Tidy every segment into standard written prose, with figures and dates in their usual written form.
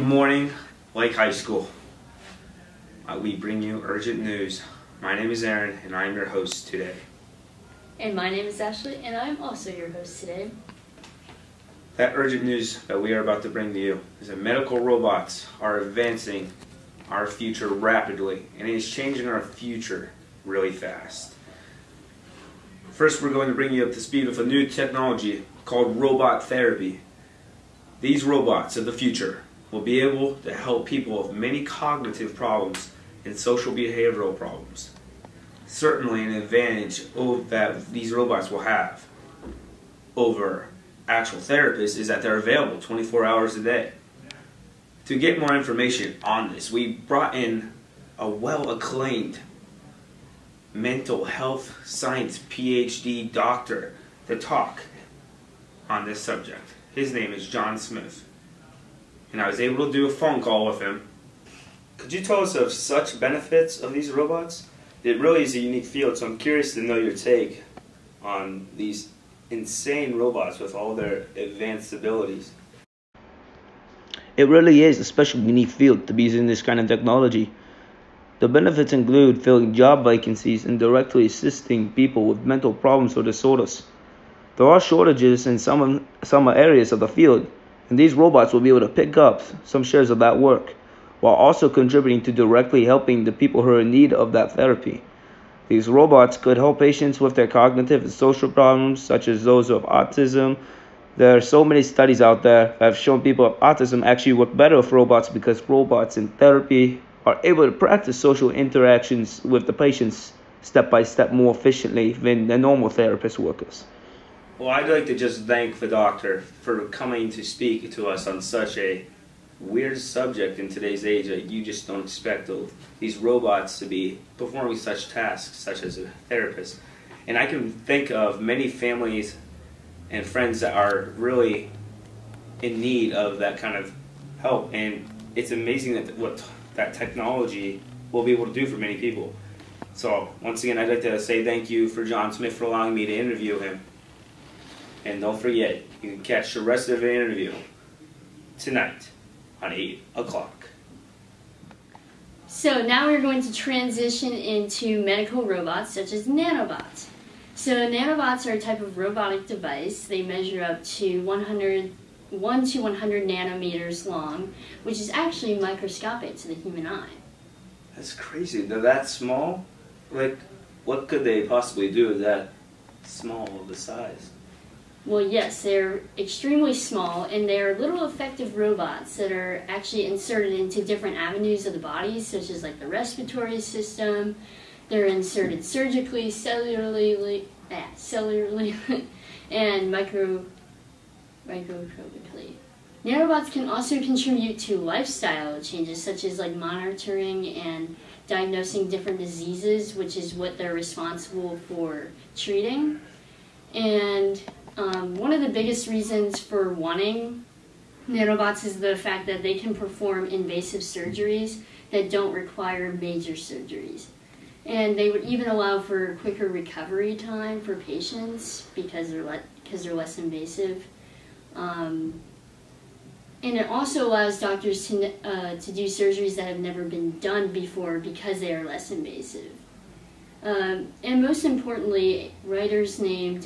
morning, like high school. We bring you urgent news. My name is Aaron, and I am your host today. And my name is Ashley, and I'm also your host today. That urgent news that we are about to bring to you is that medical robots are advancing our future rapidly, and it is changing our future really fast. First, we're going to bring you up to speed with a new technology called robot therapy. These robots of the future will be able to help people with many cognitive problems and social behavioral problems. Certainly an advantage that these robots will have over actual therapists is that they're available 24 hours a day. To get more information on this, we brought in a well-acclaimed mental health science PhD doctor to talk on this subject. His name is John Smith, and I was able to do a phone call with him. Could you tell us of such benefits of these robots? It really is a unique field, so I'm curious to know your take on these insane robots with all their advanced abilities. It really is a special, unique field to be using this kind of technology. The benefits include filling job vacancies and directly assisting people with mental problems or disorders. There are shortages in some areas of the field, and these robots will be able to pick up some shares of that work, while also contributing to directly helping the people who are in need of that therapy. These robots could help patients with their cognitive and social problems, such as those of autism. There are so many studies out there that have shown people with autism actually work better with robots because robots in therapy are able to practice social interactions with the patients step by step more efficiently than the normal therapist workers. Well, I'd like to just thank the doctor for coming to speak to us on such a weird subject in today's age that you just don't expect these robots to be performing such tasks, such as a therapist. And I can think of many families and friends that are really in need of that kind of help, and it's amazing that what that technology will be able to do for many people. So once again, I'd like to say thank you for John Smith for allowing me to interview him. And don't forget, you can catch the rest of the interview tonight on 8 o'clock. So now we're going to transition into medical robots such as nanobots. So nanobots are a type of robotic device. They measure up to 1 to 100 nanometers long, which is actually microscopic to the human eye. That's crazy. They're that small? Like, what could they possibly do with that small of a size? Well, yes, they're extremely small, and they're little effective robots that are actually inserted into different avenues of the body, such as like the respiratory system. They're inserted surgically, cellularly, and microscopically. Nanobots can also contribute to lifestyle changes, such as like monitoring and diagnosing different diseases, which is what they're responsible for treating. And one of the biggest reasons for wanting nanobots is the fact that they can perform invasive surgeries that don't require major surgeries. And they would even allow for quicker recovery time for patients because they're less invasive. And it also allows doctors to do surgeries that have never been done before because they are less invasive. And most importantly, writers named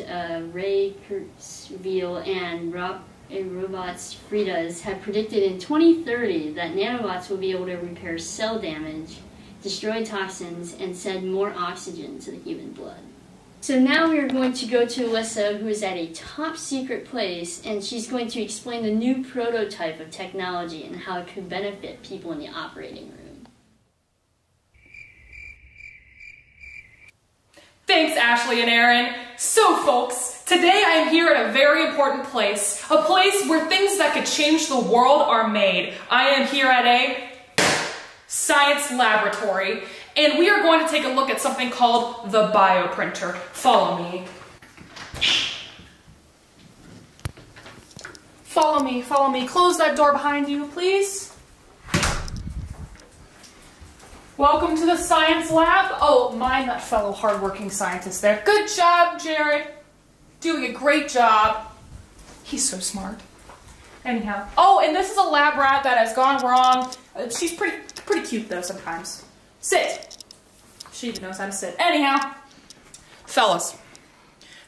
Ray Kurzweil and Robots Fridas have predicted in 2030 that nanobots will be able to repair cell damage, destroy toxins, and send more oxygen to the human blood. So now we are going to go to Alyssa, who is at a top secret place, and she's going to explain the new prototype of technology and how it could benefit people in the operating room. Thanks, Ashley and Aaron. So, folks, today I am here at a very important place, a place where things that could change the world are made. I am here at a science laboratory, and we are going to take a look at something called the bioprinter. Follow me. Follow me, follow me. Close that door behind you, please. Welcome to the science lab. Oh, mind that fellow hardworking scientist there. Good job, Jared. Doing a great job. He's so smart. Anyhow. Oh, and this is a lab rat that has gone wrong. She's pretty cute though sometimes. Sit. She even knows how to sit. Anyhow, fellas,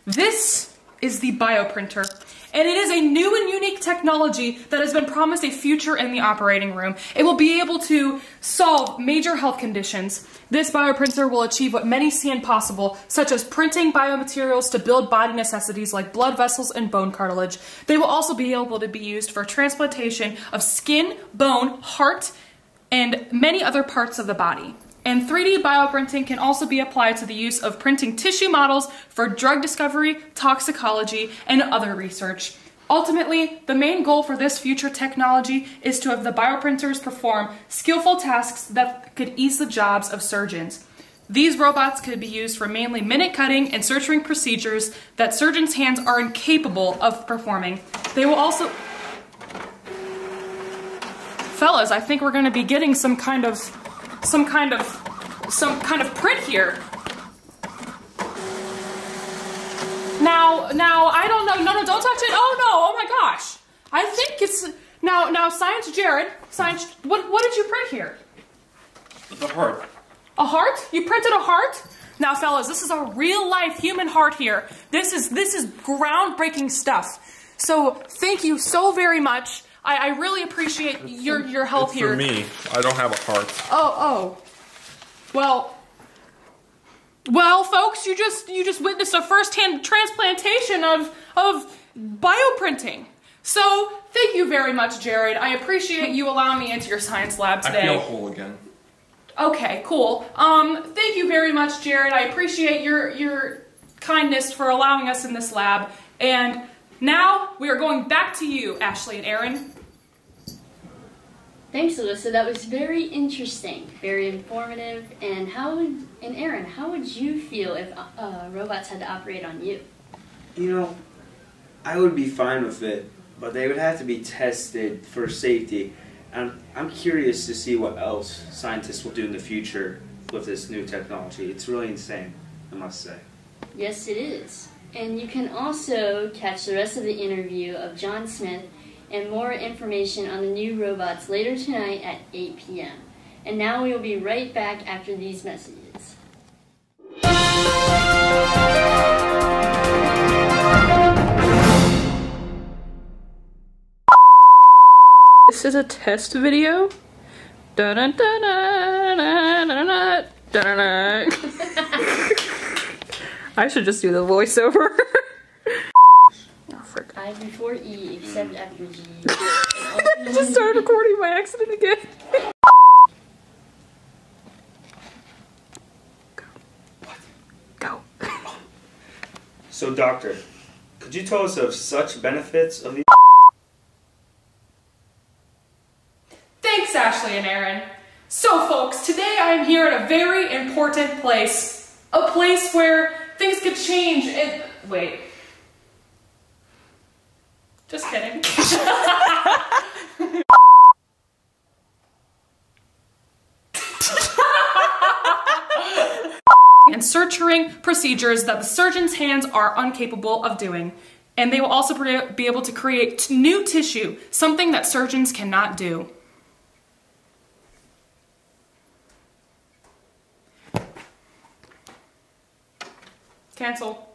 this is the bioprinter. And it is a new and unique technology that has been promised a future in the operating room. It will be able to solve major health conditions. This bioprinter will achieve what many see impossible, such as printing biomaterials to build body necessities like blood vessels and bone cartilage. They will also be able to be used for transplantation of skin, bone, heart, and many other parts of the body. And 3D bioprinting can also be applied to the use of printing tissue models for drug discovery, toxicology, and other research. Ultimately, the main goal for this future technology is to have the bioprinters perform skillful tasks that could ease the jobs of surgeons. These robots could be used for mainly minute cutting and suturing procedures that surgeons' hands are incapable of performing. They will also... Fellas, I think we're going to be getting some kind of print here. Now, I don't know. No, don't touch it. Oh no! Oh my gosh! I think it's now. Science, Jared. Science. What did you print here? The heart. A heart? You printed a heart? Now, fellas, this is a real life human heart here. This is groundbreaking stuff. So thank you so very much. I really appreciate your help it's here. For me, I don't have a heart. Oh. Well, folks, you just witnessed a first-hand transplantation of bioprinting. So thank you very much, Jared. I appreciate you allowing me into your science lab today. I feel whole again. Okay, cool. Thank you very much, Jared. I appreciate your kindness for allowing us in this lab. And now we are going back to you, Ashley and Aaron. Thanks, Alyssa. That was very interesting, very informative. And Aaron, how would you feel if robots had to operate on you? You know, I would be fine with it, but they would have to be tested for safety. And I'm curious to see what else scientists will do in the future with this new technology. It's really insane, I must say. Yes, it is. And you can also catch the rest of the interview of John Smith and more information on the new robots later tonight at 8 p.m. And now we will be right back after these messages. This is a test video. Dun dun dun dun dun dun dun dun. I should just do the voiceover. I before E, except after G. I just started recording by accident again. Go. So, doctor, could you tell us of such benefits of these? Thanks, Ashley and Aaron. So, folks, today I am here at a very important place. A place where things could change and... Wait. Just kidding. And suturing procedures that the surgeon's hands are incapable of doing. And they will also be able to create new tissue, something that surgeons cannot do. Cancel.